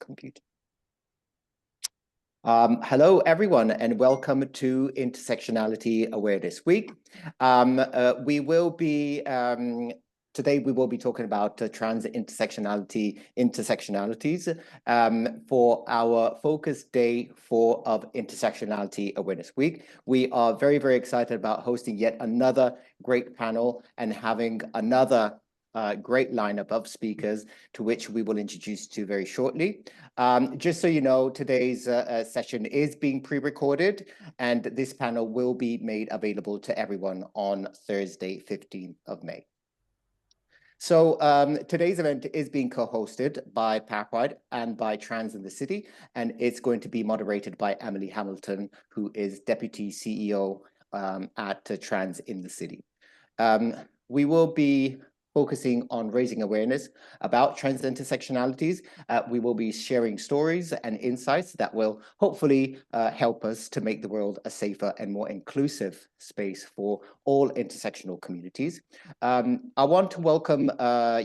computer. Hello, everyone, and welcome to Intersectionality Awareness Week. Today we will be talking about trans intersectionalities for our focus day 4 of Intersectionality Awareness Week. We are very, very excited about hosting yet another great panel and having another great lineup of speakers to which we will introduce you very shortly. Just so you know, today's session is being pre-recorded and this panel will be made available to everyone on Thursday, 15th of May. So today's event is being co-hosted by PowerPoint and by Trans in the City, and it's going to be moderated by Emily Hamilton, who is Deputy CEO at Trans in the City. We will be focusing on raising awareness about trans intersectionalities. We will be sharing stories and insights that will hopefully help us to make the world a safer and more inclusive space for all intersectional communities. I want to welcome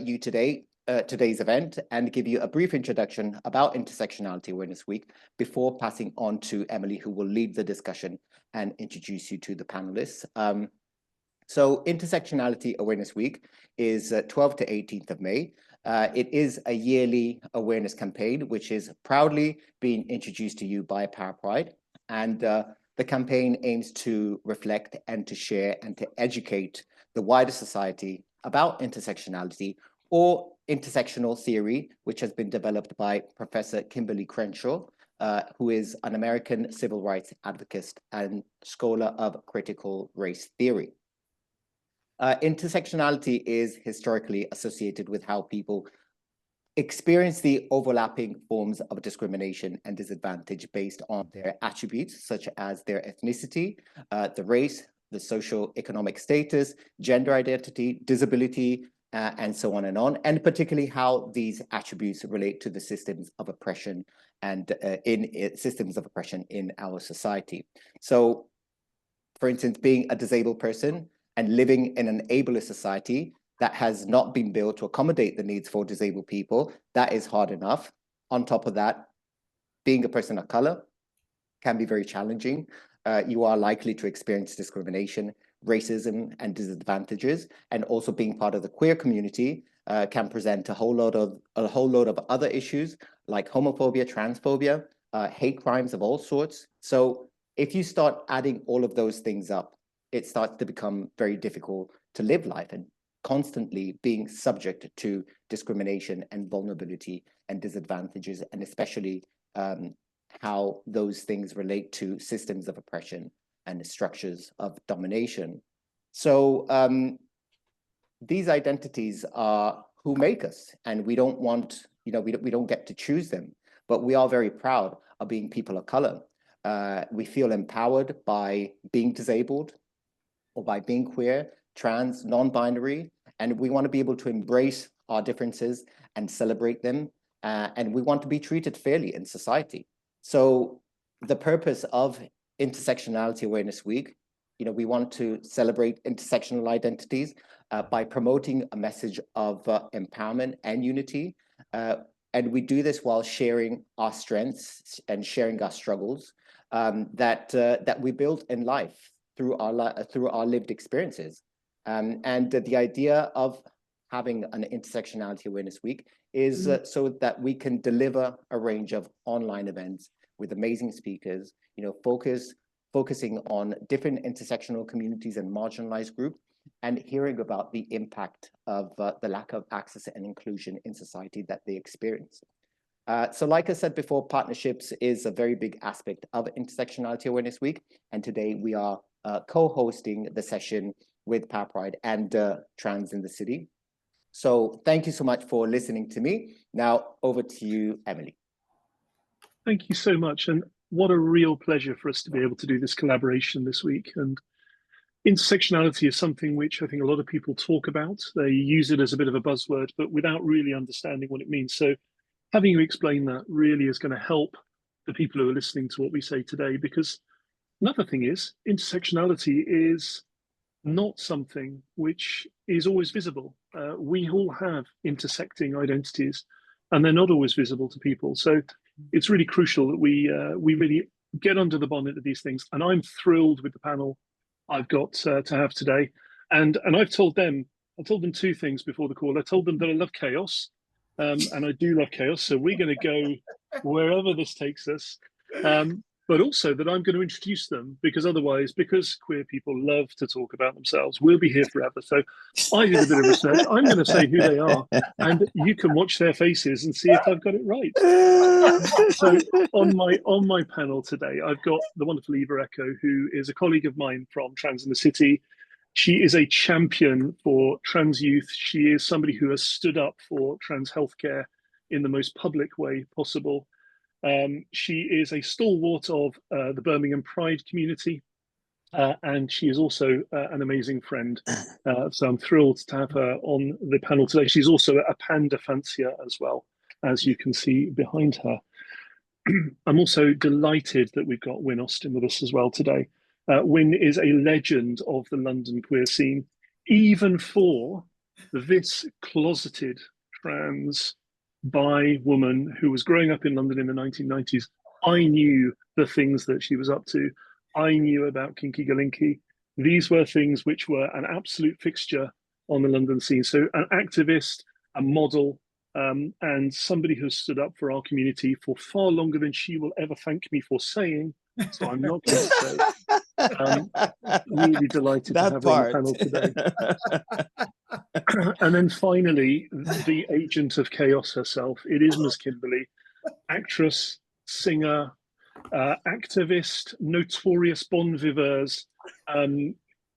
you today, today's event, and give you a brief introduction about Intersectionality Awareness Week before passing on to Emily, who will lead the discussion and introduce you to the panelists. So Intersectionality Awareness Week is 12th to 18th of May. It is a yearly awareness campaign, which is proudly being introduced to you by PowerPoint. And the campaign aims to reflect and to share and to educate the wider society about intersectionality or intersectional theory, which has been developed by Professor Kimberly Crenshaw, who is an American civil rights advocate and scholar of critical race theory. Intersectionality is historically associated with how people experience the overlapping forms of discrimination and disadvantage based on their attributes, such as their ethnicity, the race, the socio-economic status, gender identity, disability, and so on, and particularly how these attributes relate to the systems of oppression and systems of oppression in our society. So, for instance, being a disabled person and living in an ableist society that has not been built to accommodate the needs for disabled people, that is hard enough. On top of that, being a person of color can be very challenging. You are likely to experience discrimination, racism, and disadvantages, and also being part of the queer community can present a whole load of other issues like homophobia, transphobia, hate crimes of all sorts. So if you start adding all of those things up, it starts to become very difficult to live life and constantly being subject to discrimination and vulnerability and disadvantages, and especially how those things relate to systems of oppression and structures of domination. So these identities are who make us, and we don't want, we don't get to choose them, but we are very proud of being people of color. We feel empowered by being disabled, or by being queer, trans, non-binary, and we want to be able to embrace our differences and celebrate them, and we want to be treated fairly in society. So the purpose of Intersectionality Awareness Week, we want to celebrate intersectional identities by promoting a message of empowerment and unity, and we do this while sharing our strengths and sharing our struggles that we build in life through our lived experiences. And the idea of having an Intersectionality Awareness Week is so that we can deliver a range of online events with amazing speakers, focusing on different intersectional communities and marginalized groups, and hearing about the impact of the lack of access and inclusion in society that they experience. So like I said before, partnerships is a very big aspect of Intersectionality Awareness Week, and today we are co-hosting the session with PowerPoint and Trans in the City. So thank you so much for listening to me. Now over to you, Emily. Thank you so much. And what a real pleasure for us to be able to do this collaboration this week. And intersectionality is something which I think a lot of people talk about. They use it as a bit of a buzzword, but without really understanding what it means. So having you explain that really is going to help the people who are listening to what we say today, because another thing is intersectionality is not something which is always visible. We all have intersecting identities. and they're not always visible to people. So it's really crucial that we really get under the bonnet of these things. And I'm thrilled with the panel I've got to have today. And I told them two things before the call. I told them that I love chaos, and I do love chaos. So we're going to go wherever this takes us. But also that I'm going to introduce them, because otherwise, because queer people love to talk about themselves, we'll be here forever. So I did a bit of research. I'm going to say who they are, and you can watch their faces and see if I've got it right. So on my panel today, I've got the wonderful Eva Echo, who is a colleague of mine from Trans in the City. She is a champion for trans youth. She is somebody who has stood up for trans healthcare in the most public way possible. She is a stalwart of the Birmingham Pride community, and she is also an amazing friend. So I'm thrilled to have her on the panel today. She's also a panda fancier as well, as you can see behind her. I'm also delighted that we've got Winn Austin with us as well today. Winn is a legend of the London queer scene, even for this closeted trans bi woman who was growing up in London in the 1990s. I knew the things that she was up to. I knew about Kinky Galinky. These were things which were an absolute fixture on the London scene. So an activist, a model, and somebody who stood up for our community for far longer than she will ever thank me for saying. So I'm not going to say. Really delighted that to have part. her on the panel today. And then finally, the agent of chaos herself. It is Ms. Kimberly, actress, singer, activist, notorious bon viveurs,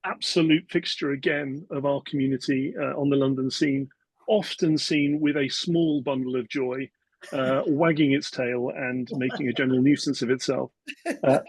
absolute fixture again of our community on the London scene, often seen with a small bundle of joy, wagging its tail and making a general nuisance of itself.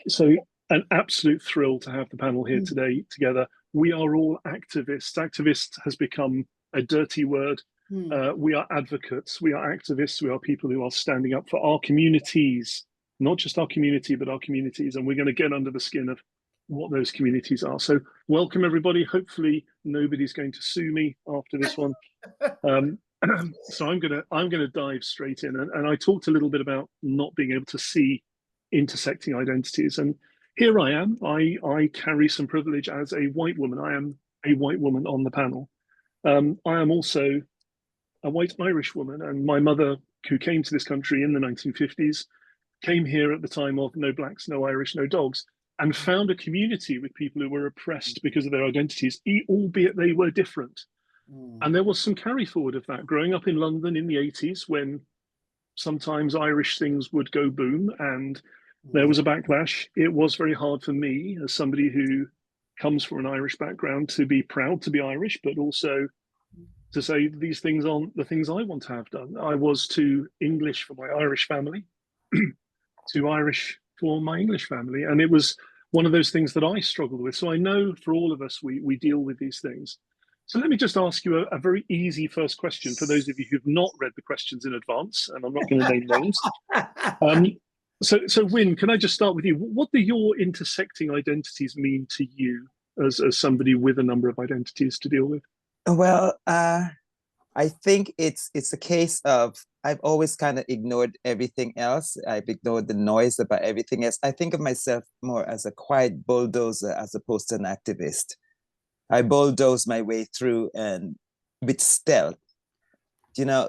So an absolute thrill to have the panel here today together. We are all activists. Activist has become a dirty word. We are advocates, we are activists, we are people who are standing up for our communities, not just our community, but our communities. And we're going to get under the skin of what those communities are. So welcome everybody. Hopefully nobody's going to sue me after this one. So I'm gonna dive straight in. And I talked a little bit about not being able to see intersecting identities. And here I am. I carry some privilege as a white woman. I am a white woman on the panel. I am also a white Irish woman, and my mother, who came to this country in the 1950s, came here at the time of no blacks, no Irish, no dogs, and found a community with people who were oppressed because of their identities, albeit they were different. And there was some carry forward of that. Growing up in London in the 80s, when sometimes Irish things would go boom and there was a backlash, it was very hard for me, as somebody who comes from an Irish background, to be proud to be Irish, but also to say these things aren't the things I want to have done. I was too English for my Irish family, too Irish for my English family. And it was one of those things that I struggled with. So I know for all of us, we deal with these things. So let me just ask you a very easy first question for those of you who've not read the questions in advance, and I'm not going to name names. So Winn, can I just start with you? What do your intersecting identities mean to you as somebody with a number of identities to deal with? Well, I think it's a case of I've always kind of ignored everything else. I've ignored the noise about everything else. I think of myself more as a quiet bulldozer as opposed to an activist. I bulldoze my way through and with stealth,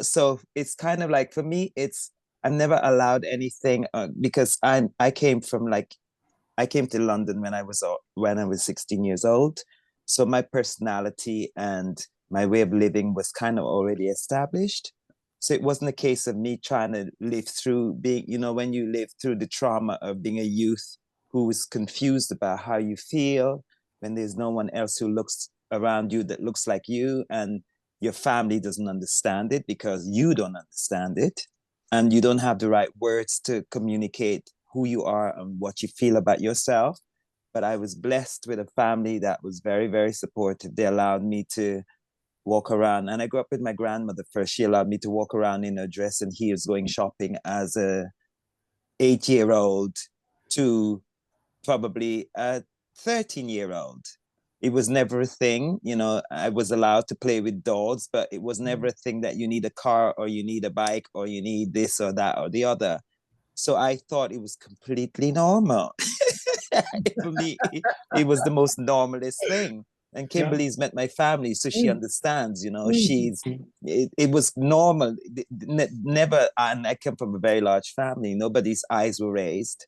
so it's kind of like, for me, I've never allowed anything because I came to London when I was 16 years old. So my personality and my way of living was kind of already established. So it wasn't a case of me trying to live through being, when you live through the trauma of being a youth who is confused about how you feel, when there's no one else who looks around you that looks like you, and your family doesn't understand it because you don't understand it, and you don't have the right words to communicate who you are and what you feel about yourself. But I was blessed with a family that was very, very supportive. They allowed me to walk around. And I grew up with my grandmother first. She allowed me to walk around in a dress and heels going shopping as a 8-year-old to probably a 13-year-old. It was never a thing. You know, I was allowed to play with dolls, but it was never a thing that you need a car or you need a bike or you need this or that or the other. So I thought it was completely normal. For me, it was the most normalist thing. And Kimberly's met my family, so she understands, you know, it was normal. Never, and I come from a very large family. Nobody's eyes were raised.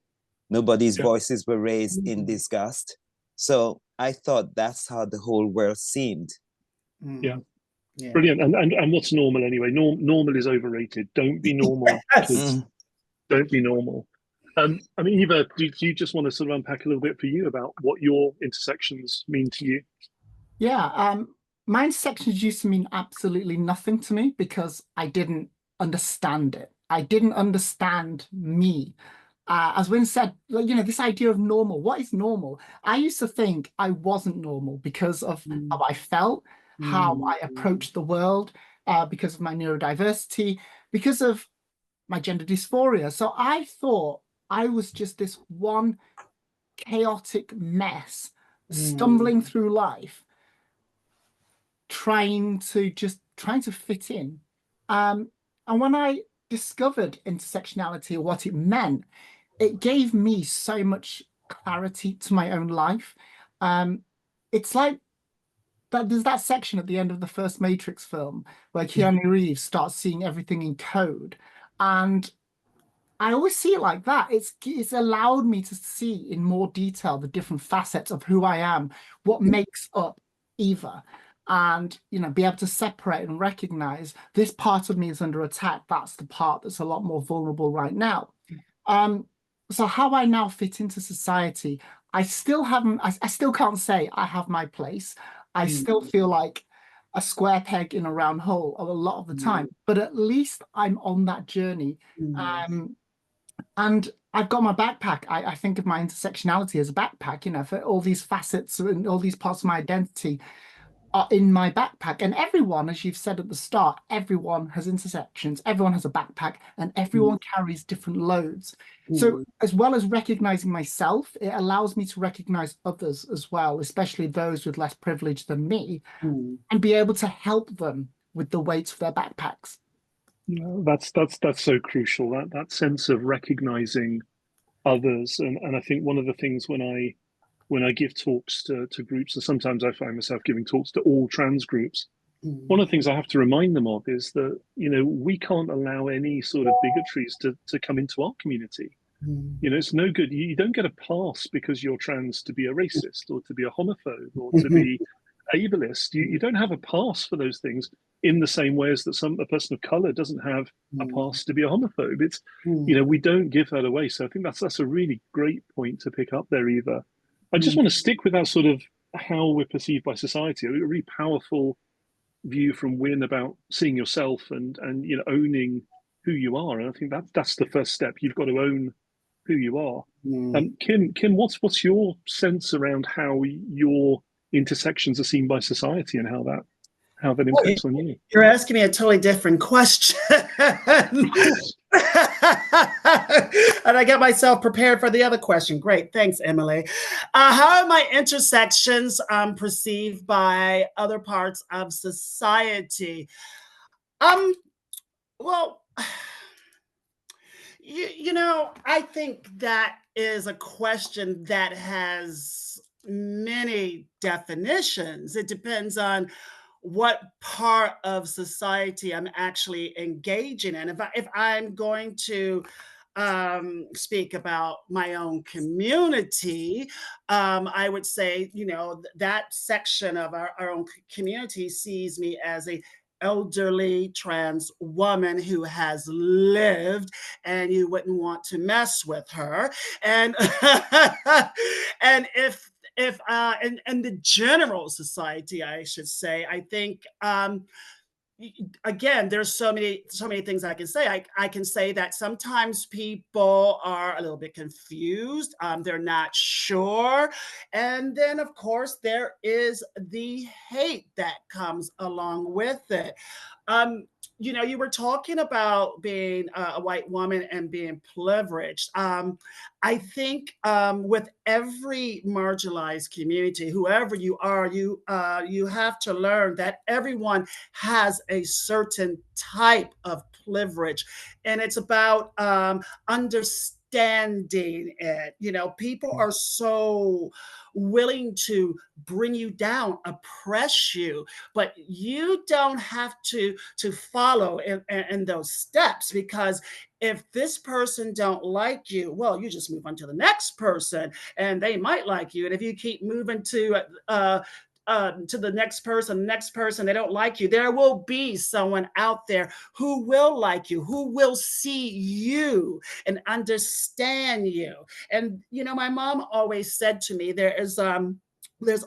Nobody's voices were raised in disgust. So I thought that's how the whole world seemed. Yeah. Brilliant. And what's normal anyway? Normal is overrated. Don't be normal. Kids. Don't be normal. I mean, Eva, do you just want to sort of unpack a little bit for you about what your intersections mean to you? Yeah, my intersections used to mean absolutely nothing to me because I didn't understand it. I didn't understand me. As Winn said, you know, this idea of normal. What is normal? I used to think I wasn't normal because of how I felt, how I approached the world, because of my neurodiversity, because of my gender dysphoria. So I thought I was just this one chaotic mess, stumbling through life, trying to fit in. And when I discovered intersectionality or what it meant, it gave me so much clarity to my own life. It's like that there's that section at the end of the first Matrix film where Keanu Reeves starts seeing everything in code. And I always see it like that. It's allowed me to see in more detail the different facets of who I am, what makes up Eva, and you know, be able to separate and recognize this part of me is under attack. That's the part that's a lot more vulnerable right now. So how I now fit into society, I still can't say I have my place. I still feel like a square peg in a round hole a lot of the time, but at least I'm on that journey. And I've got my backpack. I think of my intersectionality as a backpack, you know, for all these facets and all these parts of my identity are in my backpack. And everyone, as you've said at the start, everyone has intersections, everyone has a backpack, and everyone carries different loads. So as well as recognizing myself, it allows me to recognize others as well, especially those with less privilege than me, and be able to help them with the weight of their backpacks. No, that's so crucial, that sense of recognizing others. And I think one of the things when I give talks to groups, and sometimes I find myself giving talks to all trans groups, one of the things I have to remind them of is that, you know, we can't allow any sort of bigotries to come into our community. You know, it's no good. You don't get a pass because you're trans to be a racist or to be a homophobe or to be ableist. You don't have a pass for those things in the same way as that a person of color doesn't have a pass to be a homophobe. It's, you know, we don't give that away. So I think that's a really great point to pick up there, Eva. I just want to stick with that sort of how we're perceived by society. A really powerful view from Winn about seeing yourself and you know, owning who you are. And I think that's the first step. You've got to own who you are. Kim, what's your sense around how your intersections are seen by society and how that impacts on you? You're asking me a totally different question. And I got myself prepared for the other question. Great. Thanks, Emily. How are my intersections perceived by other parts of society? Well, you know, I think that is a question that has many definitions. It depends on what part of society I'm actually engaging in. If I'm going to speak about my own community, I would say, you know, that section of our own community sees me as a elderly trans woman who has lived, and you wouldn't want to mess with her. And and if in the general society, I should say, I think again, there's so many things I can say. I can say that sometimes people are a little bit confused. They're not sure. And then, of course, there is the hate that comes along with it. You know, you were talking about being a white woman and being privileged. I think with every marginalized community, whoever you are, you have to learn that everyone has a certain type of privilege, and it's about understanding it. You know, people are so willing to bring you down, oppress you, but you don't have to follow in those steps, because if this person don't like you, well, you just move on to the next person and they might like you. And if you keep moving to the next person, they don't like you, there will be someone out there who will like you, who will see you and understand you. And you know, my mom always said to me, there's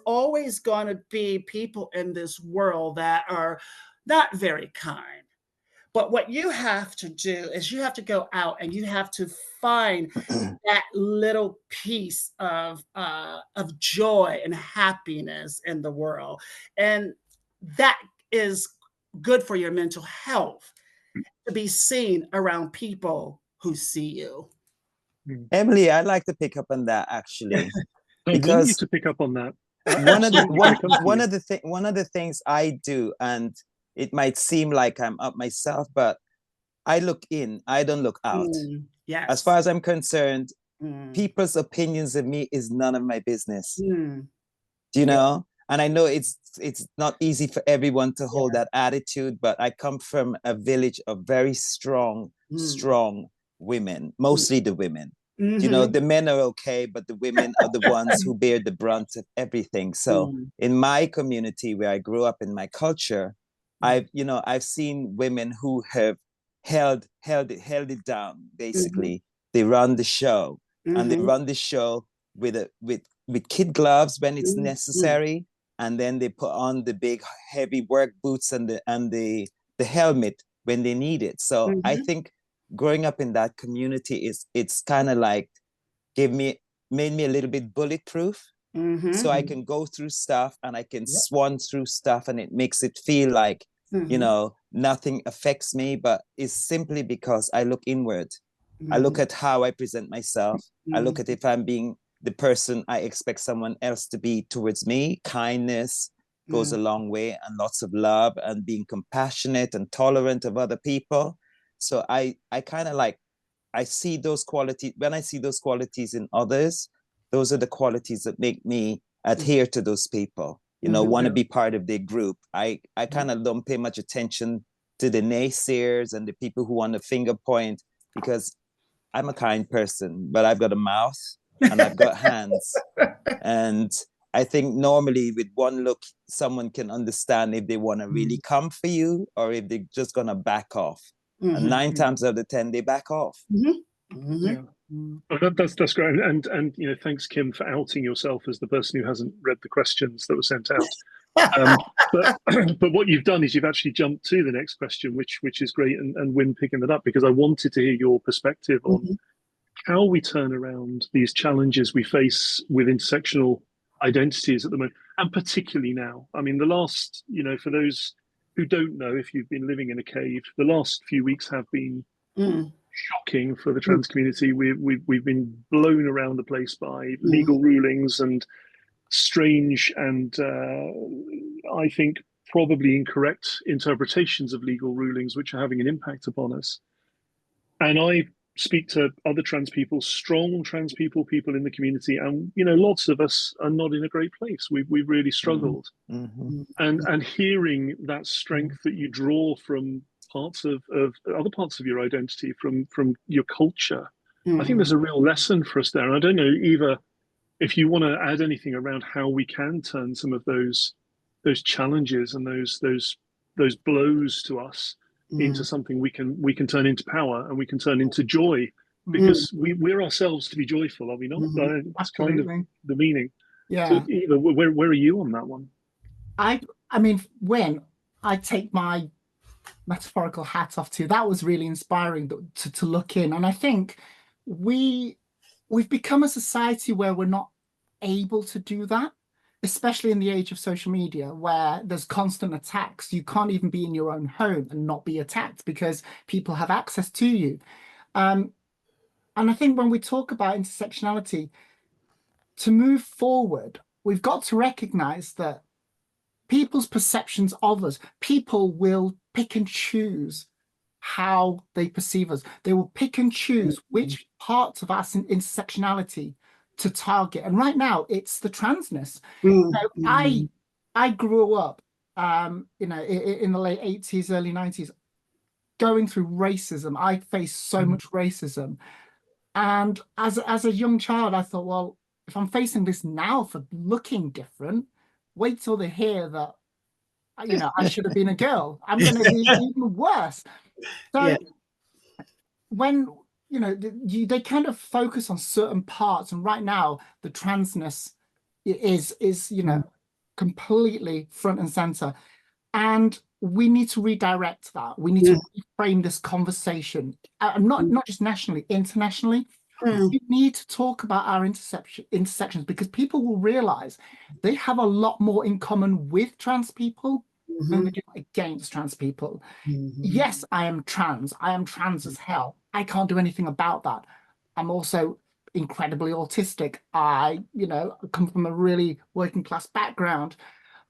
always going to be people in this world that are not very kind. But what you have to do is you have to go out and you have to find that little piece of joy and happiness in the world. And that is good for your mental health, to be seen around people who see you. Emily, I'd like to pick up on that actually, I want you because to pick up on that. one of the things I do, and it might seem like I'm up myself, but I look in, I don't look out. Yes. As far as I'm concerned, people's opinions of me is none of my business. Do you know? And I know it's not easy for everyone to hold that attitude, but I come from a village of very strong women, mostly the women. You know, the men are okay, but the women are the ones who bear the brunt of everything. So in my community where I grew up, in my culture, I've seen women who have held it down. Basically, they run the show, and they run the show with kid gloves when it's necessary, and then they put on the big heavy work boots and the helmet when they need it. So I think growing up in that community it's kind of like made me a little bit bulletproof. So I can go through stuff and I can swan through stuff, and it makes it feel like you know, nothing affects me. But it's simply because I look inward. I look at how I present myself. I look at if I'm being the person I expect someone else to be towards me. Kindness goes a long way, and lots of love, and being compassionate and tolerant of other people. So I kind of like, I see those qualities. When I see those qualities in others, those are the qualities that make me adhere to those people, you know, want to be part of their group. I kind of don't pay much attention to the naysayers and the people who want to finger point, because I'm a kind person, but I've got a mouth and I've got hands. And I think normally with one look, someone can understand if they want to really come for you or if they're just going to back off. And 9 times out of 10, they back off. Oh, that's great. And you know, thanks, Kim, for outing yourself as the person who hasn't read the questions that were sent out. But what you've done is you've actually jumped to the next question, which is great, and Winn picking that up, because I wanted to hear your perspective on how we turn around these challenges we face with intersectional identities at the moment, and particularly now. I mean, the last, you know, for those who don't know, if you've been living in a cave, the last few weeks have been shocking for the trans community. We've been blown around the place by legal rulings and strange and I think probably incorrect interpretations of legal rulings, which are having an impact upon us. And I speak to other trans people, strong trans people in the community, and you know, lots of us are not in a great place. We've really struggled. And hearing that strength that you draw from parts of other parts of your identity, from your culture, I think there's a real lesson for us there. And I don't know, Eva, if you want to add anything around how we can turn some of those challenges and those blows to us into something we can turn into power, and we can turn into joy, because we're ourselves to be joyful, are we not? That's kind of the meaning. So, Eva, where are you on that one? I mean, when I take my metaphorical hat off to, that was really inspiring to look in. And I think we've become a society where we're not able to do that. especially in the age of social media where there's constant attacks. You can't even be in your own home and not be attacked because people have access to you. And I think when we talk about intersectionality, to move forward, we've got to recognize that people's perceptions of us, people will pick and choose how they perceive us. They will pick and choose which parts of us in intersectionality to target. And right now, it's the transness. I grew up, in the late 80s, early 90s, going through racism. I faced so much racism. And as a young child, I thought, well, if I'm facing this now for looking different, wait till they hear that, I should have been a girl. I'm going to be even worse. So when, they kind of focus on certain parts. And right now, the transness is completely front and center. And we need to redirect that. We need to reframe this conversation, not just nationally, internationally. We need to talk about our intersections because people will realize they have a lot more in common with trans people than they do against trans people. Yes, I am trans. I am trans as hell. I can't do anything about that. I'm also incredibly autistic. I come from a really working class background.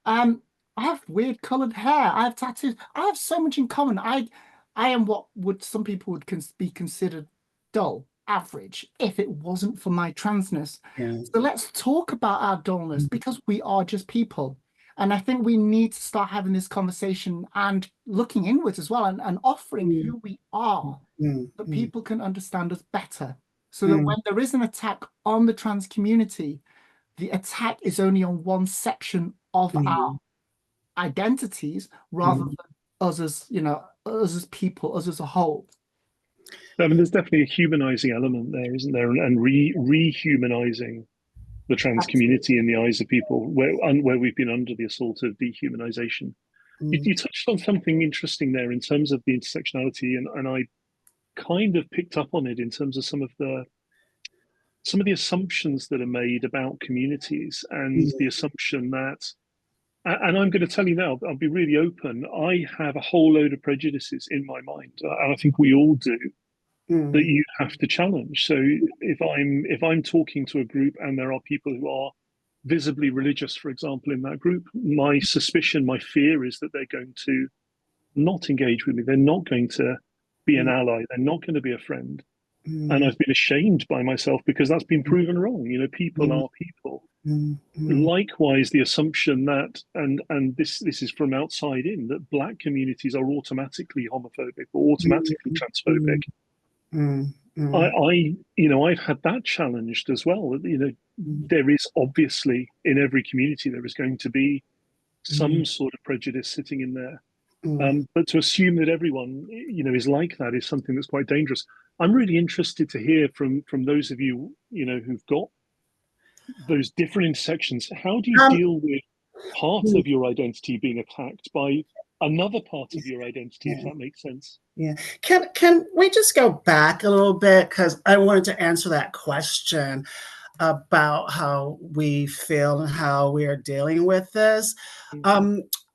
I have weird colored hair. I have tattoos. I have so much in common. I am what some people would be considered dull, average, if it wasn't for my transness. So let's talk about our dullness because we are just people. And I think we need to start having this conversation and looking inwards as well and offering who we are that people can understand us better. So that when there is an attack on the trans community, the attack is only on one section of our identities rather than us as, us as people, us as a whole. I mean, there's definitely a humanizing element there, isn't there? And rehumanizing the trans community in the eyes of people where we've been under the assault of dehumanization. You touched on something interesting there in terms of the intersectionality, and I kind of picked up on it in terms of some of the assumptions that are made about communities and the assumption that, and I'm going to tell you now, I'll be really open, I have a whole load of prejudices in my mind, and I think we all do, that you have to challenge. So if I'm talking to a group and there are people who are visibly religious, for example, in that group, my suspicion, my fear is that they're going to not engage with me. They're not going to be an ally. They're not going to be a friend. And I've been ashamed by myself because that's been proven wrong. People are people. Likewise, the assumption that, and this is from outside in, that Black communities are automatically homophobic or automatically transphobic. I've had that challenged as well. There is obviously in every community there is going to be some sort of prejudice sitting in there. But to assume that everyone, is like that is something that's quite dangerous. I'm really interested to hear from those of you, who've got those different intersections. How do you deal with part of your identity being attacked by another part of your identity, if that makes sense? Yeah. Can we just go back a little bit? Because I wanted to answer that question about how we feel and how we are dealing with this.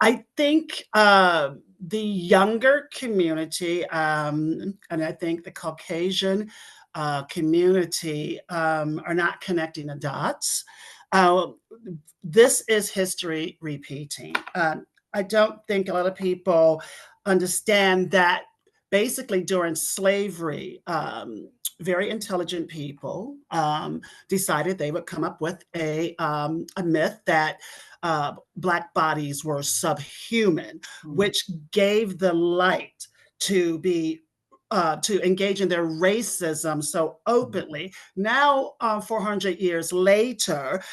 I think the younger community, and I think the Caucasian community are not connecting the dots. This is history repeating. I don't think a lot of people understand that basically during slavery, very intelligent people decided they would come up with a myth that Black bodies were subhuman, which gave the light to be to engage in their racism so openly. Now, 400 years later,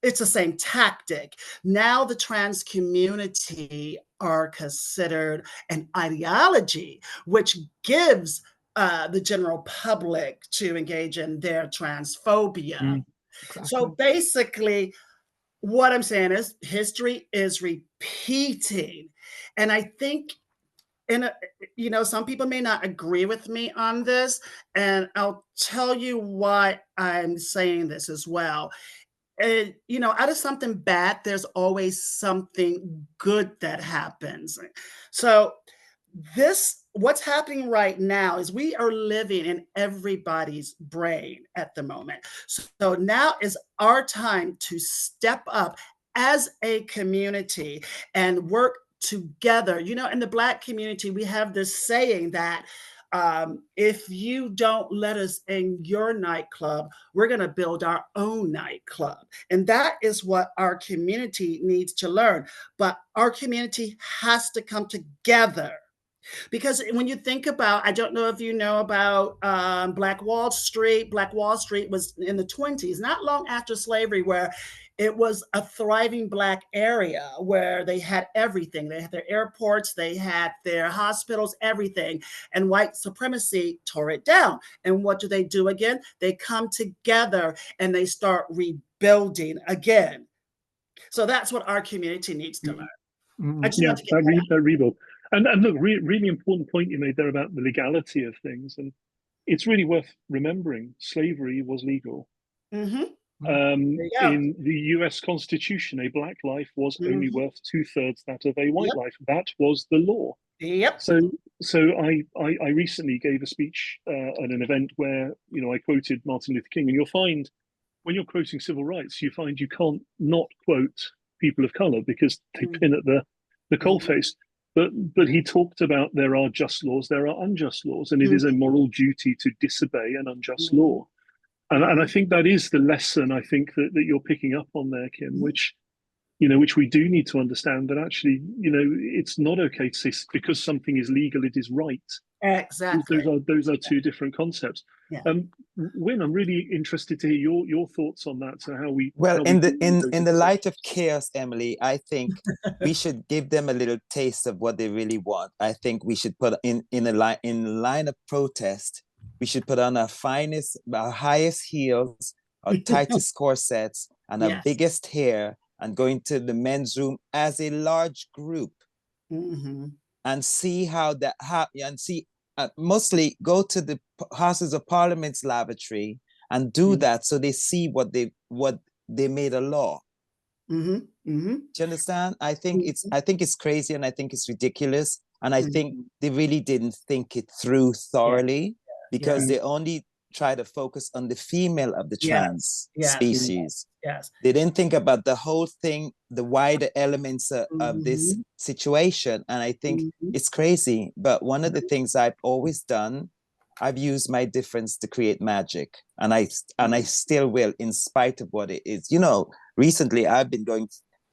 it's the same tactic. Now the trans community are considered an ideology, which gives the general public to engage in their transphobia. Exactly. So basically, what I'm saying is history is repeating. And I think, some people may not agree with me on this, and I'll tell you why I'm saying this as well. you know, out of something bad, there's always something good that happens. So what's happening right now is we are living in everybody's brain at the moment. So now is our time to step up as a community and work together. You know, in the Black community, we have this saying that if you don't let us in your nightclub, we're going to build our own nightclub. And that is what our community needs to learn. But our community has to come together. Because when you think about, I don't know if you know about Black Wall Street. Black Wall Street was in the 20s, not long after slavery, where it was a thriving Black area where they had everything. They had their airports, they had their hospitals, everything. And white supremacy tore it down. And what do they do again? They come together and they start rebuilding again. So that's what our community needs to learn. I just want to get that rebuild. And look, really important point you made there about the legality of things. And it's really worth remembering slavery was legal. Mm-hmm. In the US Constitution, a Black life was only worth 2/3 that of a white life. That was the law. Yep. So I recently gave a speech at an event where, you know, I quoted Martin Luther King, and you'll find when you're quoting civil rights, you find you can't not quote people of color because they pin at the coalface. But he talked about there are just laws, there are unjust laws, and it is a moral duty to disobey an unjust law. And I think that is the lesson I think that you're picking up on there, Kim, which, you know, which we do need to understand that actually, you know, it's not okay to say because something is legal, it is right. Exactly. Those are two different concepts. Yeah. Winn, I'm really interested to hear your thoughts on that. So how we in the light of chaos, Emily, I think we should give them a little taste of what they really want. I think we should put in line of protest. We should put on our highest heels, our tightest corsets, and our biggest hair, and go into the men's room as a large group, and see mostly go to the Houses of Parliament's lavatory and do that, so they see what they made a law. Do you understand? I think it's crazy, and I think it's ridiculous, and I think they really didn't think it through thoroughly. Because they only try to focus on the female of the trans species. They didn't think about the whole thing, the wider elements of this situation. And I think it's crazy. But one of the things I've always done, I've used my difference to create magic. And I still will, in spite of what it is. You know, recently I've been going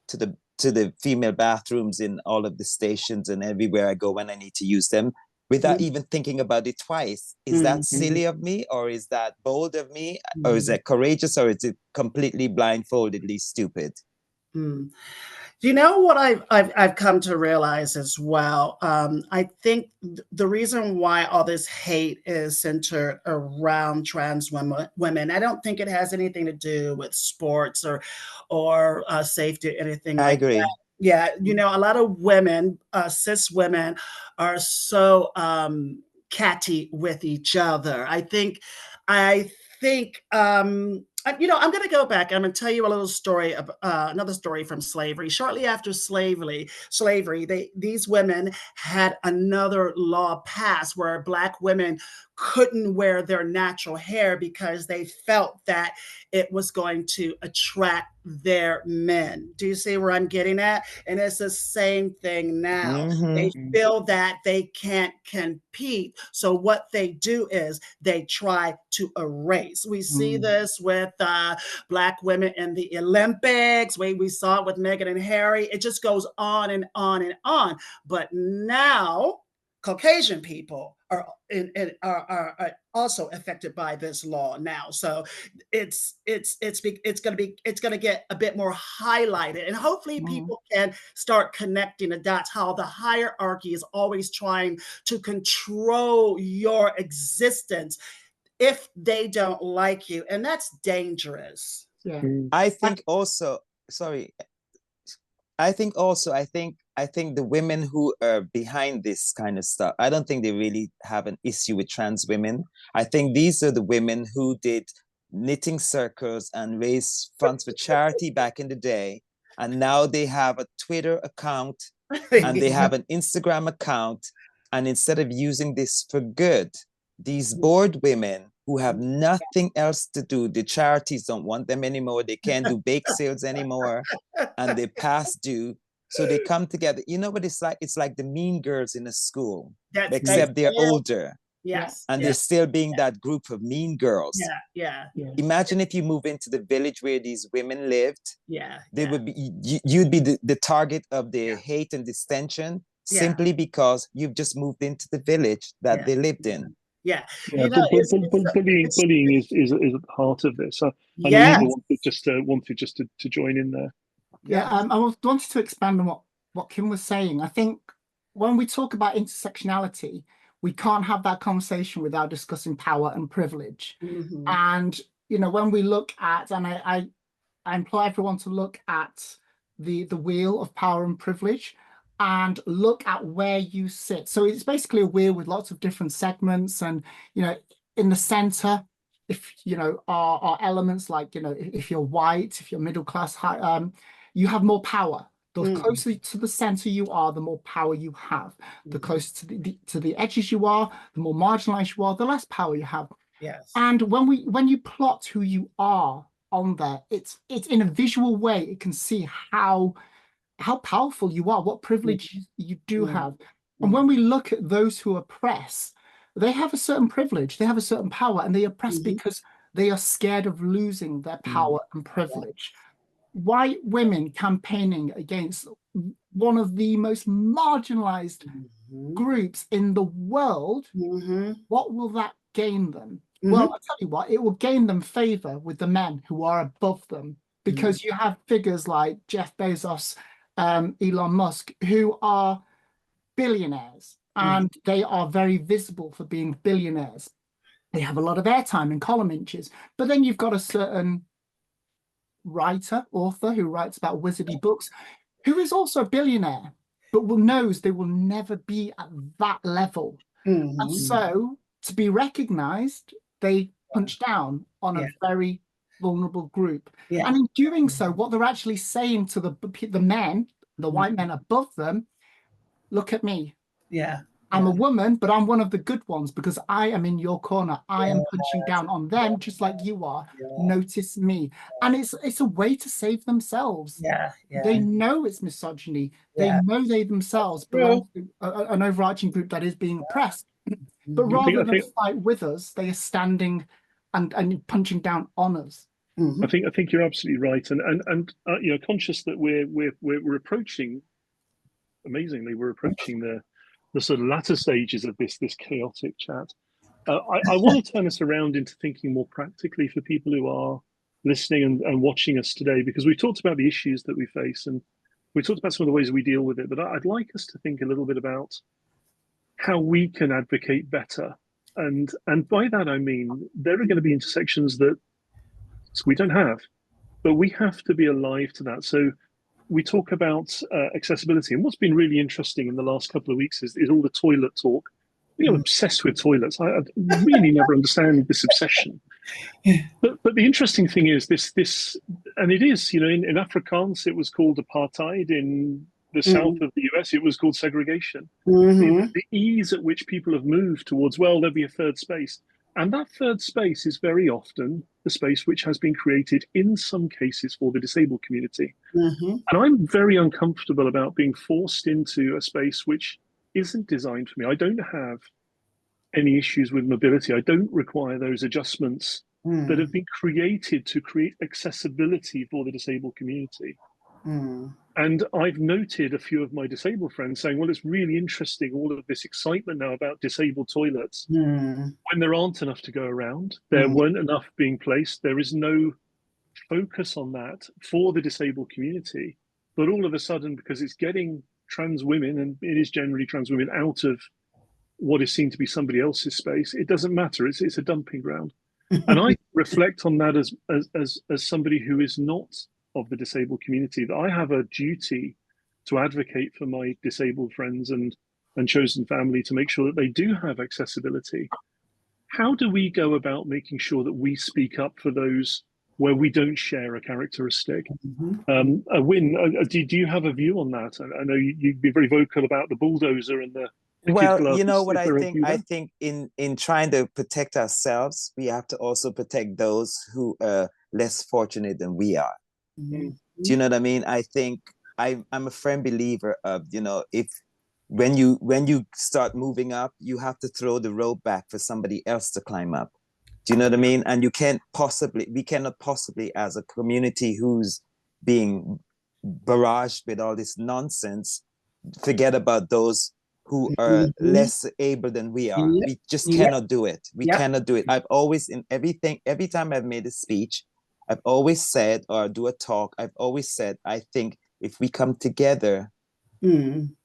to the female bathrooms in all of the stations and everywhere I go when I need to use them, without even thinking about it twice. Is that silly of me, or is that bold of me, or is that courageous, or is it completely blindfoldedly stupid? You know what I've come to realize as well? I think the reason why all this hate is centered around trans women, I don't think it has anything to do with sports or safety or anything like agree. that. Yeah, you know, a lot of women, cis women, are so catty with each other. I think, you know, I'm going to go back. I'm going to tell you a little story, another story from slavery. Shortly after slavery, these women had another law passed where Black women couldn't wear their natural hair because they felt that it was going to attract their men. Do you see where I'm getting at? And it's the same thing now. They feel that they can't compete. So what they do is they try to erase. We see this with Black women in the Olympics. We saw it with Meghan and Harry. It just goes on and on and on. But now Caucasian people are also affected by this law now. So it's going to get a bit more highlighted, and hopefully people can start connecting the dots. How the hierarchy is always trying to control your existence if they don't like you, and that's dangerous. Yeah. I think the women who are behind this kind of stuff, I don't think they really have an issue with trans women. I think these are the women who did knitting circles and raise funds for charity back in the day. And now they have a Twitter account and they have an Instagram account. And instead of using this for good, these bored women who have nothing else to do, the charities don't want them anymore. They can't do bake sales anymore and they're past due. So they come together. You know what it's like? It's like the mean girls in a school, except they're older. Yes. And they're still being that group of mean girls. Yeah. Imagine if you move into the village where these women lived. They would be, you'd be the target of their hate and distension simply because you've just moved into the village that they lived in. Bullying is at the heart of this. And Olivia wanted just to join in there. I wanted to expand on what Kim was saying. I think when we talk about intersectionality, we can't have that conversation without discussing power and privilege. And, you know, when we look at, and I implore everyone to look at the wheel of power and privilege and look at where you sit. So it's basically a wheel with lots of different segments. And, you know, in the center, if, you know, are elements like, you know, if you're white, if you're middle class, high, you have more power. The closer to the center you are, the more power you have. The closer to the edges you are, the more marginalized you are, the less power you have. And when you plot who you are on there, it's in a visual way. It can see how powerful you are, what privilege you do have. And when we look at those who oppress, they have a certain privilege, they have a certain power, and they oppress because they are scared of losing their power and privilege. White women campaigning against one of the most marginalized groups in the world, what will that gain them? Well, I'll tell you what, it will gain them favor with the men who are above them, because you have figures like Jeff Bezos, Elon Musk, who are billionaires, and they are very visible for being billionaires. They have a lot of airtime in column inches, but then you've got a certain author who writes about wizardy books, who is also a billionaire, but knows they will never be at that level. And so to be recognized, they punch down on a very vulnerable group. And in doing so, what they're actually saying to the men, the white men above them, look at me. I'm a woman, but I'm one of the good ones because I am in your corner. I am punching down on them just like you are. Notice me. And it's a way to save themselves. They know it's misogyny. They know they themselves belong to an overarching group that is being oppressed. But rather than fight with us, they are standing and punching down on us. I think you're absolutely right, and you know, conscious that we're approaching, amazingly, we're approaching the sort of latter stages of this chaotic chat. I want to turn us around into thinking more practically for people who are listening and watching us today, because we've talked about the issues that we face and we talked about some of the ways we deal with it, but I'd like us to think a little bit about how we can advocate better. And by that, I mean, there are going to be intersections that we don't have, but we have to be alive to that. So we talk about accessibility, and what's been really interesting in the last couple of weeks is all the toilet talk. I'm obsessed with toilets. I really never understand this obsession. But the interesting thing is this, and it is, you know, in Afrikaans, it was called apartheid. In the south of the US, it was called segregation. The ease at which people have moved towards, well, there'll be a third space. And that third space is very often the space which has been created in some cases for the disabled community. And I'm very uncomfortable about being forced into a space which isn't designed for me. I don't have any issues with mobility. I don't require those adjustments that have been created to create accessibility for the disabled community. And I've noted a few of my disabled friends saying, well, it's really interesting, all of this excitement now about disabled toilets, when there aren't enough to go around. There weren't enough being placed. There is no focus on that for the disabled community. But all of a sudden, because it's getting trans women, and it is generally trans women, out of what is seen to be somebody else's space, it doesn't matter. It's a dumping ground. And I reflect on that as somebody who is not of the disabled community, that I have a duty to advocate for my disabled friends and chosen family to make sure that they do have accessibility. How do we go about making sure that we speak up for those where we don't share a characteristic? Winn, do you have a view on that? I know you'd be very vocal about the bulldozer and the kid Well, glove. you know Is what I there a think? view I there? think in trying to protect ourselves, we have to also protect those who are less fortunate than we are. Mm. Do you know what I mean? I think I'm a firm believer of, you know, if when you start moving up, you have to throw the rope back for somebody else to climb up. Do you know what I mean? And we cannot possibly, as a community who's being barraged with all this nonsense, forget about those who are less able than we are. Yep. We just Yep. cannot do it. We Yep. cannot do it. I've always, in everything, every time I've made a speech, I've always said, or do a talk, I've always said, I think if we come together,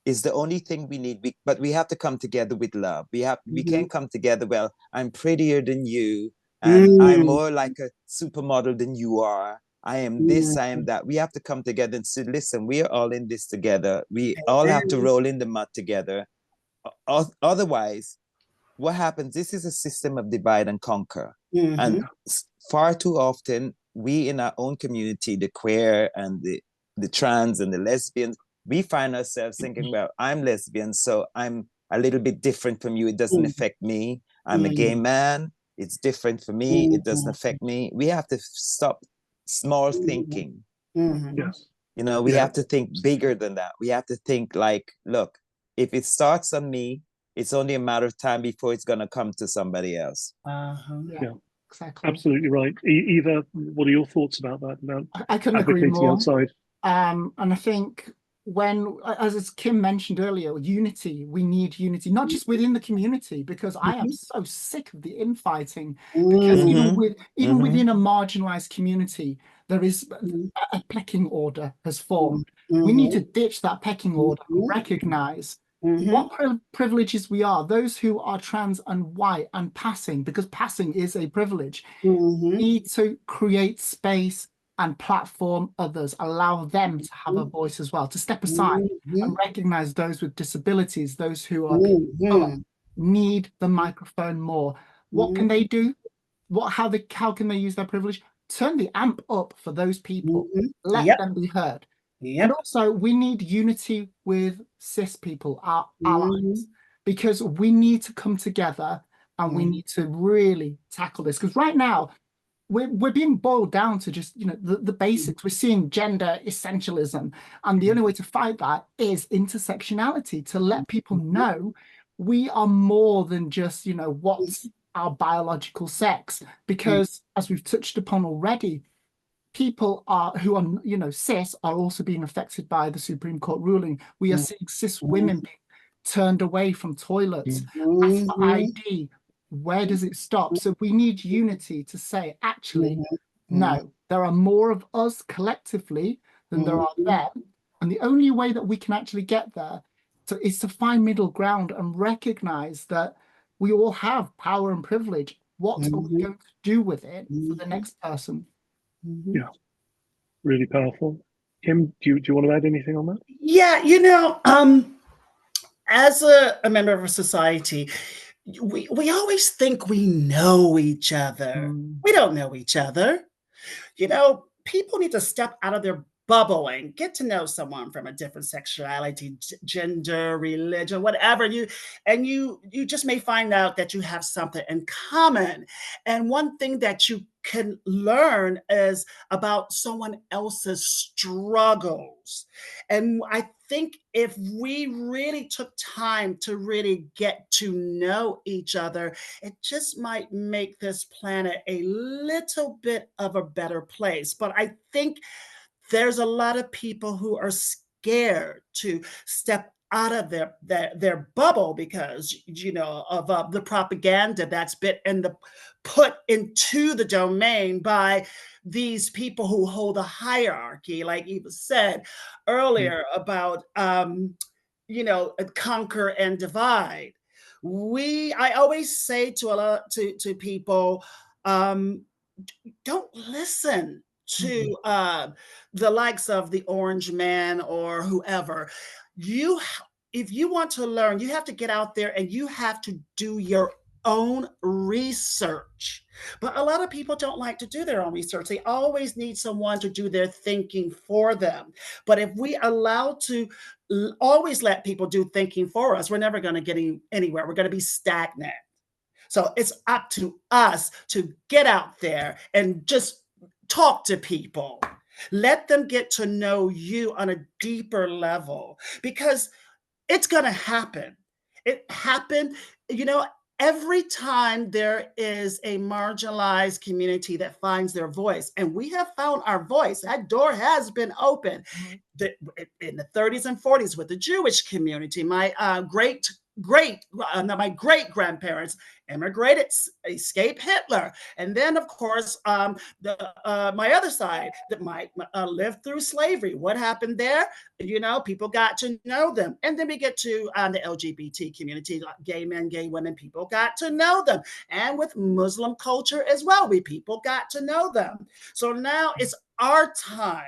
is the only thing we need. But we have to come together with love. We can't come together, well, I'm prettier than you, and I'm more like a supermodel than you are. I am this, I am that. We have to come together and say, listen, we are all in this together. We all have to roll in the mud together. Otherwise, what happens? This is a system of divide and conquer. And far too often, we in our own community, the queer and the trans and the lesbians, we find ourselves thinking, well, I'm lesbian, so I'm a little bit different from you. It doesn't affect me. I'm a gay man. It's different for me. It doesn't affect me. We have to stop small thinking. Yes. You know, we have to think bigger than that. We have to think like, look, if it starts on me, it's only a matter of time before it's going to come to somebody else. Yeah. Exactly. Absolutely right. Eva, what are your thoughts about that? About I couldn't agree advocating more. outside? And I think when, as Kim mentioned earlier, unity, we need unity, not just within the community, because I am so sick of the infighting, because even within a marginalized community, there is a pecking order has formed. We need to ditch that pecking order, recognize what privileges we are, those who are trans and white and passing, because passing is a privilege, need to create space and platform others, allow them to have a voice as well, to step aside and recognize those with disabilities, those who are need the microphone more. What can they do? How can they use their privilege? Turn the amp up for those people. Let them be heard. And also, we need unity with cis people, our allies, because we need to come together and we need to really tackle this. Because right now, we're being boiled down to just, you know, the basics. We're seeing gender essentialism, and the only way to fight that is intersectionality, to let people know we are more than just, you know, what's our biological sex. Because as we've touched upon already, people who are, you know, cis are also being affected by the Supreme Court ruling. We are seeing cis women being turned away from toilets. As for ID, where does it stop? So we need unity to say, actually, no, there are more of us collectively than there are them. And the only way that we can actually get there is to find middle ground and recognize that we all have power and privilege. What are we going to do with it for the next person? Yeah, really powerful. Kim, do you want to add anything on that? Yeah, you know, as a member of a society, we always think we know each other. We don't know each other. You know, people need to step out of their bubble and get to know someone from a different sexuality, gender, religion, whatever. You just may find out that you have something in common. And one thing that you can learn is about someone else's struggles. And I think if we really took time to really get to know each other, it just might make this planet a little bit of a better place. But I think there's a lot of people who are scared to step out of their bubble because, you know, of the propaganda that's been put into the domain by these people who hold a hierarchy, like Eva said earlier about you know, conquer and divide. I always say to people, don't listen to the likes of the Orange Man or whoever. If you want to learn, you have to get out there and you have to do your own research. But a lot of people don't like to do their own research. They always need someone to do their thinking for them. But if we allow to always let people do thinking for us, we're never going to get anywhere. We're going to be stagnant. So it's up to us to get out there and just talk to people. Let them get to know you on a deeper level, because it's going to happen. It happened, you know, every time there is a marginalized community that finds their voice, and we have found our voice, that door has been open. In the 30s and 40s with the Jewish community, my great grandparents immigrated, escaped Hitler, and then of course my other side that might lived through slavery. What happened there? You know, people got to know them, and then we get to the LGBT community, like gay men, gay women. People got to know them, and with Muslim culture as well, people got to know them. So now it's our time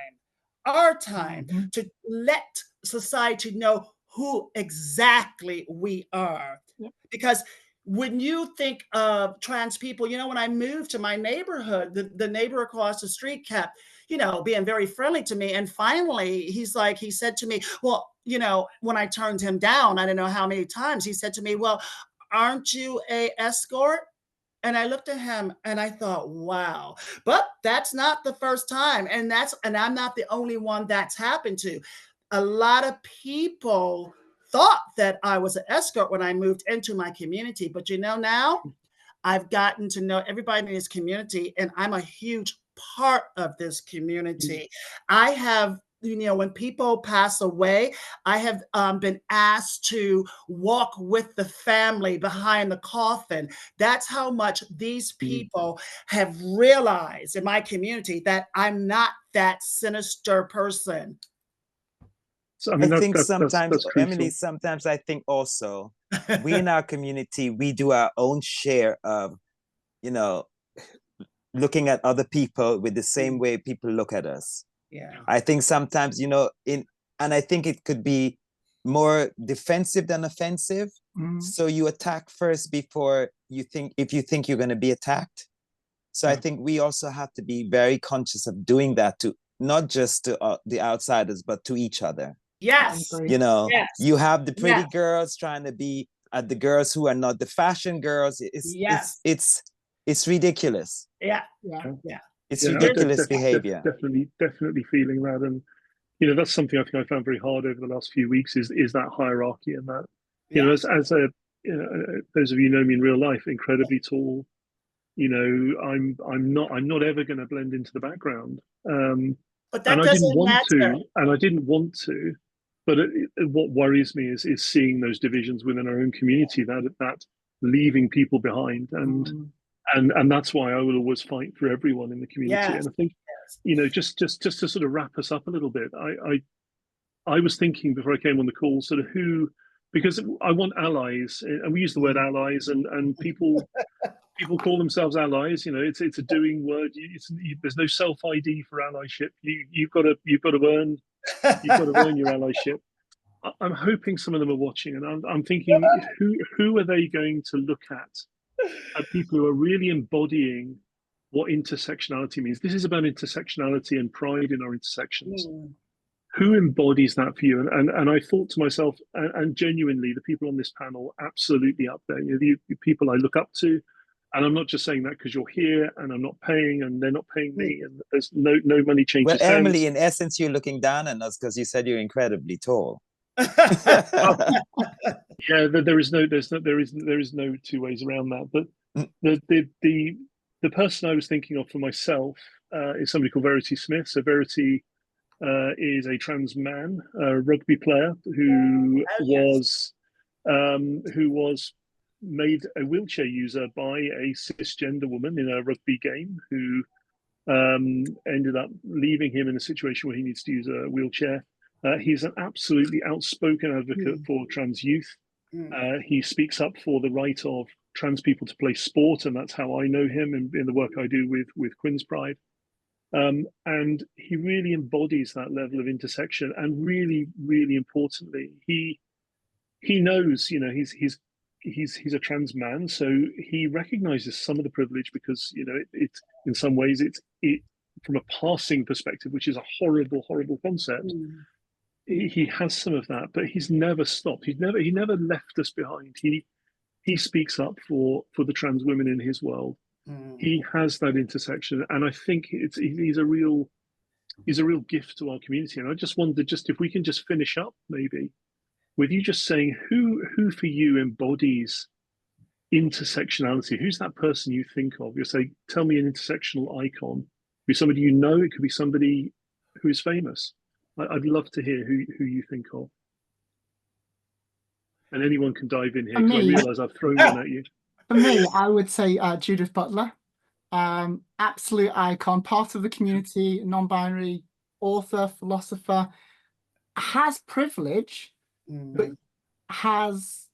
to let society know who exactly we are. Because when you think of trans people, you know, when I moved to my neighborhood, the neighbor across the street kept, you know, being very friendly to me. And finally, he said to me, well, you know, when I turned him down, I don't know how many times, he said to me, well, aren't you a escort? And I looked at him and I thought, wow, but that's not the first time. And I'm not the only one that's happened to. A lot of people thought that I was an escort when I moved into my community. But you know, now I've gotten to know everybody in this community, and I'm a huge part of this community. I have, you know, when people pass away, I have been asked to walk with the family behind the coffin. That's how much these people have realized in my community that I'm not that sinister person. So I mean, I think that's sometimes, crucial. Emily, sometimes I think also we in our community, we do our own share of, you know, looking at other people with the same way people look at us. Yeah. I think sometimes, you know, and I think it could be more defensive than offensive. So you attack first before if you think you're going to be attacked. So I think we also have to be very conscious of doing that, to not just to the outsiders, but to each other. Yes. You know, Yes. you have the pretty girls trying to be at the girls who are not the fashion girls. It's ridiculous. Yeah. It's ridiculous behavior. Definitely feeling that. And you know, that's something I think I found very hard over the last few weeks is that hierarchy, and that, you know, as a, you know, those of you know me in real life, incredibly tall, you know, I'm not ever going to blend into the background. But that and I doesn't matter. I didn't want to, but what worries me is seeing those divisions within our own community, that leaving people behind, and that's why I will always fight for everyone in the community. Yes. And I think, you know, just to sort of wrap us up a little bit, I was thinking before I came on the call, sort of because I want allies, and we use the word allies, and people call themselves allies. You know, it's a doing word. There's no self ID for allyship. You've got to earn your allyship. I'm hoping some of them are watching, and I'm thinking, who are they going to look at people who are really embodying what intersectionality means? This is about intersectionality and pride in our intersections. Who embodies that for you? And I thought to myself, and genuinely, the people on this panel, absolutely up there. You know, the people I look up to. And I'm not just saying that because you're here and I'm not paying and they're not paying me, and there's no money changes Well, hands. Emily, in essence, you're looking down on us because you said you're incredibly tall. Yeah, there is no two ways around that. But the person I was thinking of for myself is somebody called Verity Smith. So Verity is a trans man, a rugby player who was made a wheelchair user by a cisgender woman in a rugby game, who ended up leaving him in a situation where he needs to use a wheelchair. He's an absolutely outspoken advocate for trans youth. He speaks up for the right of trans people to play sport, and that's how I know him in the work I do with Queen's Pride. And he really embodies that level of intersection, and really, really importantly, he knows, you know, he's a trans man, so he recognizes some of the privilege because, you know, it in some ways it from a passing perspective, which is a horrible concept. He has some of that, but he's never stopped. He never left us behind. He speaks up for the trans women in his world. He has that intersection, and I think he's a real gift to our community. And I just wondered, just if we can just finish up maybe with you just saying who for you embodies intersectionality. Who's that person you think of? You say, tell me an intersectional icon. It could be somebody you know. It could be somebody who is famous. I'd love to hear who you think of. And anyone can dive in here because I realise I've thrown one at you. For me, I would say Judith Butler. Absolute icon, part of the community, non-binary, author, philosopher, has privilege, but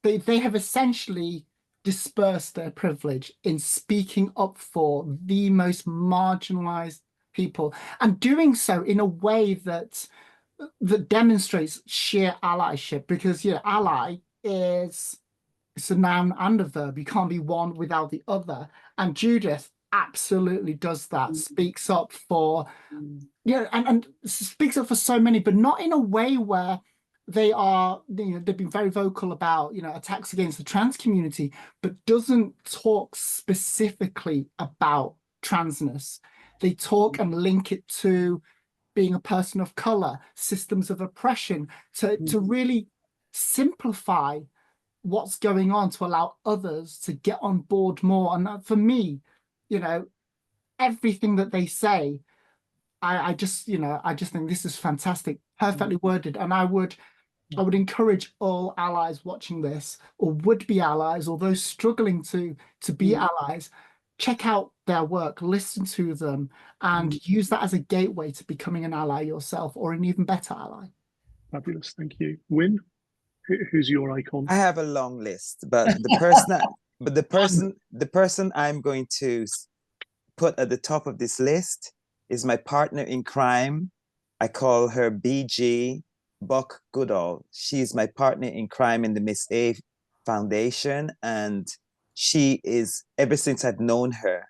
they have essentially dispersed their privilege in speaking up for the most marginalized people, and doing so in a way that demonstrates sheer allyship, because ally is, it's a noun and a verb. You can't be one without the other. And Judith absolutely does that, speaks up for, and speaks up for so many, but not in a way where they are, they've been very vocal about, attacks against the trans community, but doesn't talk specifically about transness. They talk and link it to being a person of color, systems of oppression, to really simplify what's going on, to allow others to get on board more. And for me, everything that they say, I just think this is fantastic, perfectly worded. And I would encourage all allies watching this, or would-be allies, or those struggling to be allies, check out their work, listen to them, and use that as a gateway to becoming an ally yourself, or an even better ally. Fabulous, thank you. Winn, who's your icon? I have a long list, but the person I'm going to put at the top of this list is my partner in crime. I call her BG, Buck Goodall. She's my partner in crime in the Miss A Foundation, and she is, ever since I've known her,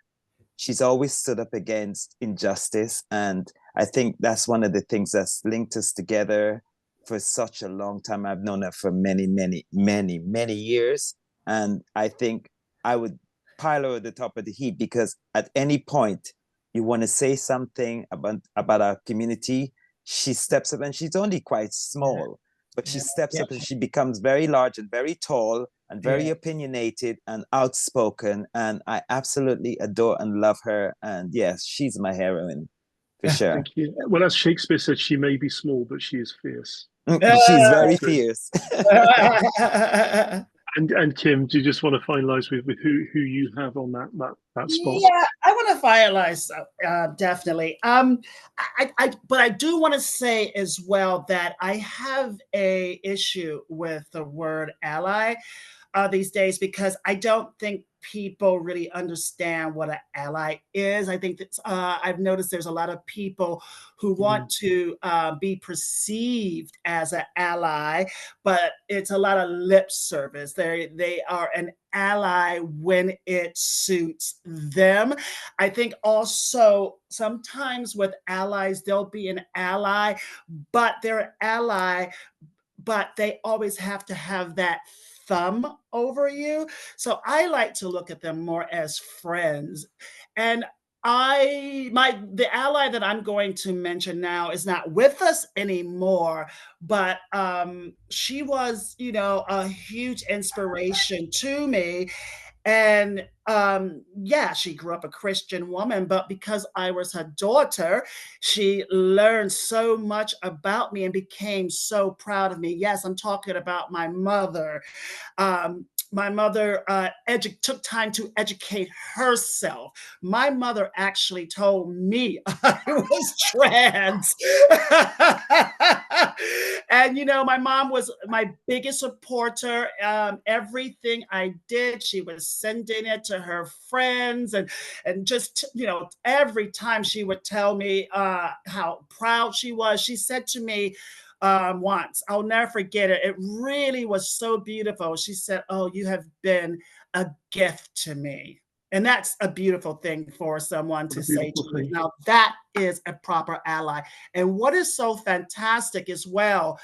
she's always stood up against injustice, and I think that's one of the things that's linked us together for such a long time. I've known her for many years, and I think I would pile her at the top of the heap, because at any point you want to say something about our community, she steps up, and she's only quite small, but she steps up and she becomes very large and very tall and very opinionated and outspoken, and I absolutely adore and love her. And yes, she's my heroine for sure. Thank you. Well, as Shakespeare said, she may be small, but she is fierce. She's very fierce. And Kim, do you just want to finalize with who you have on that spot? Yeah, I want to finalize definitely. But I do want to say as well that I have a issue with the word ally these days, because I don't think people really understand what an ally is. I think that I've noticed there's a lot of people who want to be perceived as an ally, but it's a lot of lip service. They are an ally when it suits them. I think also sometimes with allies, they'll be an ally, but they're an ally, but they always have to have that thumb over you. So I like to look at them more as friends. And the ally that I'm going to mention now is not with us anymore, but she was, a huge inspiration to me. And she grew up a Christian woman, but because I was her daughter, she learned so much about me and became so proud of me. Yes, I'm talking about my mother. My mother took time to educate herself. My mother actually told me I was trans. And, my mom was my biggest supporter. Everything I did, she was sending it to her friends. And just, every time she would tell me how proud she was, she said to me, once. I'll never forget it. It really was so beautiful. She said, "Oh, you have been a gift to me." And that's a beautiful thing for someone to say to you. Now, that is a proper ally. And what is so fantastic as well,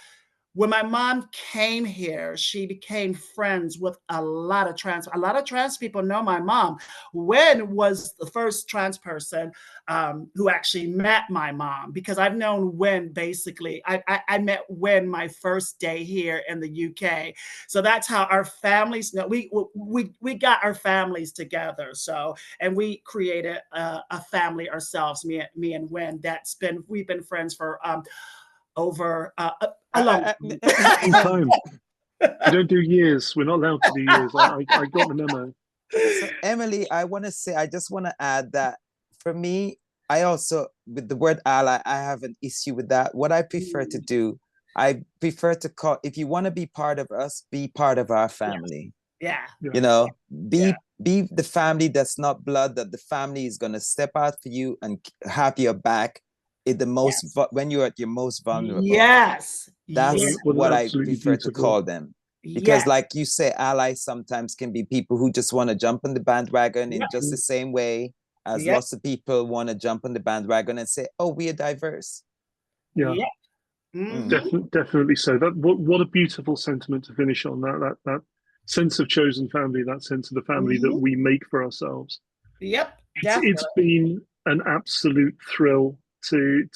when my mom came here, she became friends with a lot of trans people know my mom. Winn was the first trans person who actually met my mom, because I've known Winn basically. I met Winn my first day here in the UK. So that's how our families know. We got our families together. So, and we created a family ourselves, me and Winn. We've been friends for over a long time. We don't do years. We're not allowed to do years. I got the memo. So Emily, I just want to add that for me, I also, with the word ally, I have an issue with that. What I prefer to do, I prefer to call, if you want to be part of us, be part of our family. Yeah. You know, be the family that's not blood, that the family is going to step out for you and have your back at the most, when you're at your most vulnerable. Yes. That's what I prefer to call them. Because like you say, allies sometimes can be people who just want to jump on the bandwagon in just the same way as lots of people want to jump on the bandwagon and say, oh, we are diverse. Yeah. Definitely so. What a beautiful sentiment to finish on, that sense of chosen family, that sense of the family that we make for ourselves. Yep. It's been an absolute thrill to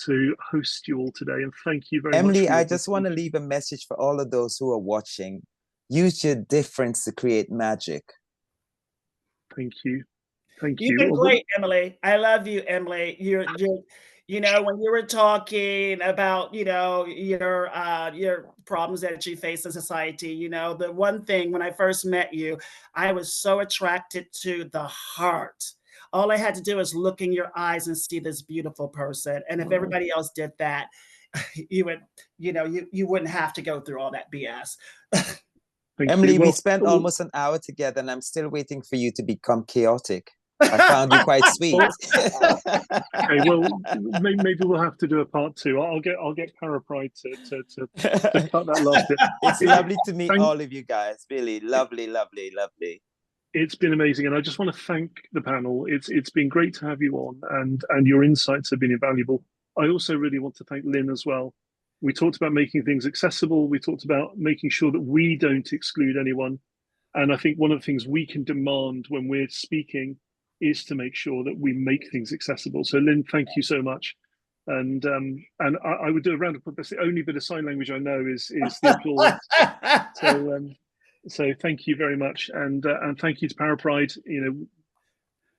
host you all today, and thank you very much. Emily, I just want to leave a message for all of those who are watching. Use your difference to create magic. Thank you. You've been great, Emily. I love you, Emily. You're you know, when you were talking about, you know, your problems that you face in society, you know, the one thing when I first met you, I was so attracted to the heart. All I had to do is look in your eyes and see this beautiful person. And if everybody else did that, you would, you know, you wouldn't have to go through all that BS. Emily, we spent almost an hour together, and I'm still waiting for you to become chaotic. I found you quite sweet. Okay, well, maybe we'll have to do a part 2. I'll get Parapride to cut that last bit. It's lovely to meet all of you guys. Really lovely, lovely, lovely. It's been amazing, and I just want to thank the panel. It's been great to have you on, and your insights have been invaluable. I also really want to thank Lynn as well. We talked about making things accessible. We talked about making sure that we don't exclude anyone. And I think one of the things we can demand when we're speaking is to make sure that we make things accessible. So Lynn, thank you so much. And I would do a round of applause. That's the only bit of sign language I know is the applause. So thank you very much, and thank you to Parapride. You know,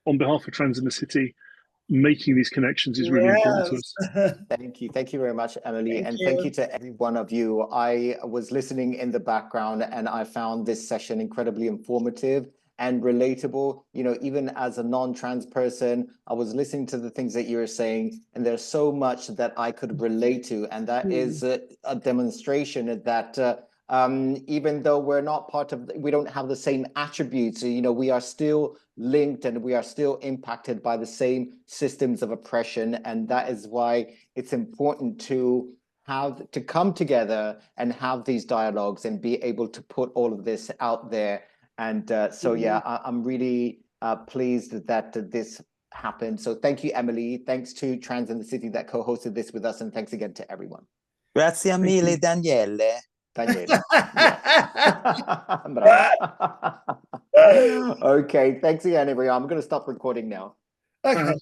on behalf of Trans in the City, making these connections is really important to us. Thank you very much, Emily, thank you to every one of you. I was listening in the background, and I found this session incredibly informative and relatable. You know, even as a non-trans person, I was listening to the things that you were saying, and there's so much that I could relate to, and that is a demonstration that even though we're not we don't have the same attributes, you know, we are still linked and we are still impacted by the same systems of oppression. And that is why it's important to come together and have these dialogues and be able to put all of this out there. And I'm really pleased that this happened. So thank you, Emily. Thanks to Trans in the City that co-hosted this with us. And thanks again to everyone. Grazie mille, Daniele. Okay, thanks again, everyone. I'm going to stop recording now. Okay.